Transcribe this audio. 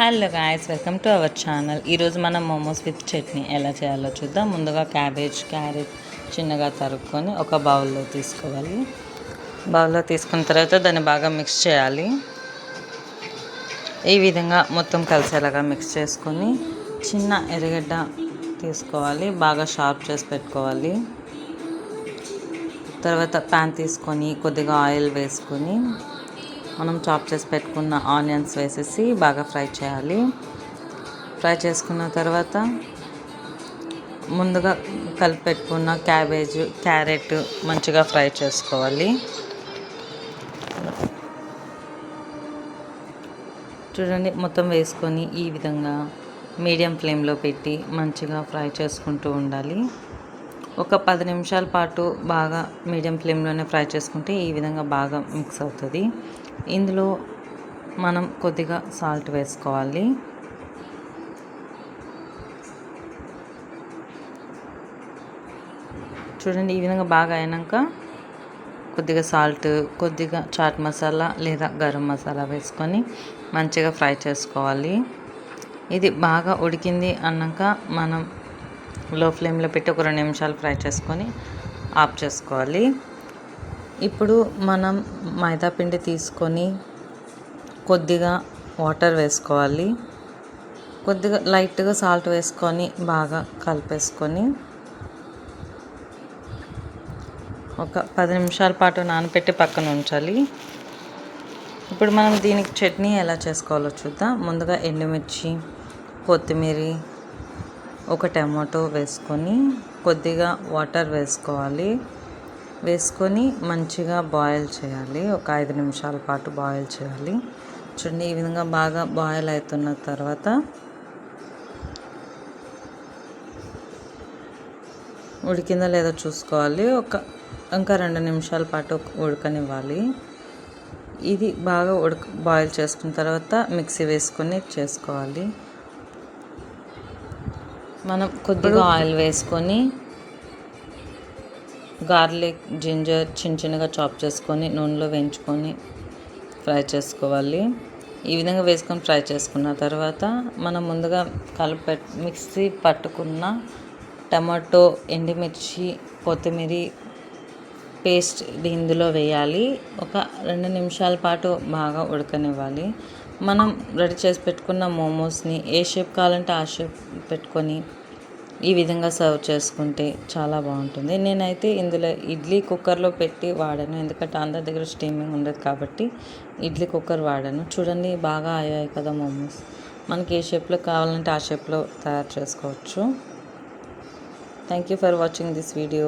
Hello guys, welcome to our channel. ఈరోజు మనం momos with chutney ఎలా చేయాలో చూద్దాం. ముందుగా క్యాబేజ్, క్యారెట్ చిన్నగా తరుక్కొని ఒక బౌల్లో తీసుకోవాలి. బౌల్లో తీసుకున్న తర్వాత దాన్ని బాగా మిక్స్ చేయాలి. ఈ విధంగా మొత్తం కలిసేలాగా మిక్స్ చేసుకొని చిన్న ఎర్రగడ్డ తీసుకోవాలి, బాగా షార్ప్ చేసి పెట్టుకోవాలి. తర్వాత ప్యాన్ తీసుకొని కొద్దిగా ఆయిల్ వేసుకొని మనం చాప్ చేసి పెట్టుకున్న ఆనియన్స్ వేసేసి బాగా ఫ్రై చేయాలి. ఫ్రై చేసుకున్న తర్వాత ముందుగా కలిపి పెట్టుకున్న క్యాబేజ్, క్యారెట్ మంచిగా ఫ్రై చేసుకోవాలి. చూడండి, మొత్తం వేసుకొని ఈ విధంగా మీడియం ఫ్లేమ్లో పెట్టి మంచిగా ఫ్రై చేసుకుంటూ ఉండాలి. ఒక 10 నిమిషాల పాటు బాగా మీడియం ఫ్లేమ్లోనే ఫ్రై చేసుకుంటే ఈ విధంగా బాగా మిక్స్ అవుతుంది. ఇందులో మనం కొద్దిగా సాల్ట్ వేసుకోవాలి. చూడండి, ఈ విధంగా బాగా అయినాక కొద్దిగా సాల్ట్, కొద్దిగా చాట్ మసాలా లేదా గరం మసాలా వేసుకొని మంచిగా ఫ్రై చేసుకోవాలి. ఇది బాగా ఉడికింది అన్నాక మనం లో ఫ్లేమ్లో పెట్టి ఒక 2 నిమిషాలు ఫ్రై చేసుకొని ఆఫ్ చేసుకోవాలి. ఇప్పుడు మనం మైదా పిండి తీసుకొని కొద్దిగా వాటర్ వేసుకోవాలి. కొద్దిగా లైట్గా సాల్ట్ వేసుకొని బాగా కలిపేసుకొని ఒక 10 నిమిషాల పాటు నానబెట్టి పక్కన ఉంచాలి. ఇప్పుడు మనం దీనికి చట్నీ ఎలా చేసుకోవాలో చూద్దాం. ముందుగా ఎండుమిర్చి, కొత్తిమీర, ఒక టమాటో వేసుకొని కొద్దిగా వాటర్ వేసుకోవాలి. వేసుకొని మంచిగా బాయిల్ చేయాలి. ఒక 5 నిమిషాల పాటు బాయిల్ చేయాలి. చూడండి, ఈ విధంగా బాగా బాయిల్ అవుతున్న తర్వాత ఉడికిందో లేదో చూసుకోవాలి. ఇంకా 2 నిమిషాల పాటు ఉడకనివ్వాలి. ఇది బాగా బాయిల్ చేసుకున్న తర్వాత మిక్సీ వేసుకొని చేసుకోవాలి. మనం కొద్దిగా ఆయిల్ వేసుకొని గార్లిక్, జింజర్ చిన్నగా చాప్ చేసుకొని నూనెలో వేయించుకొని ఫ్రై చేసుకోవాలి. ఈ విధంగా వేసుకొని ఫ్రై చేసుకున్న తర్వాత మనం ముందుగా మిక్సీ పట్టుకున్న టమాటో, ఎండుమిర్చి, కొత్తిమీర పేస్ట్ ఇందులో వేయాలి. ఒక 2 నిమిషాల పాటు బాగా ఉడకనివ్వాలి. మనం రెడీ చేసి పెట్టుకున్న మోమోస్ని ఏ షేప్ కావాలంటే ఆ షేప్ పెట్టుకొని ఈ విధంగా సర్వ్ చేసుకుంటే చాలా బాగుంటుంది. నేనైతే ఇందులో ఇడ్లీ కుక్కర్లో పెట్టి వాడాను, ఎందుకంటే అందరి దగ్గర స్టీమింగ్ ఉండదు కాబట్టి ఇడ్లీ కుక్కర్ వాడాను. చూడండి, బాగా అయ్యాయి కదా మోమోస్. మనకి ఏ షేప్లో కావాలంటే ఆ షేప్లో తయారు చేసుకోవచ్చు. Thank you for watching this video.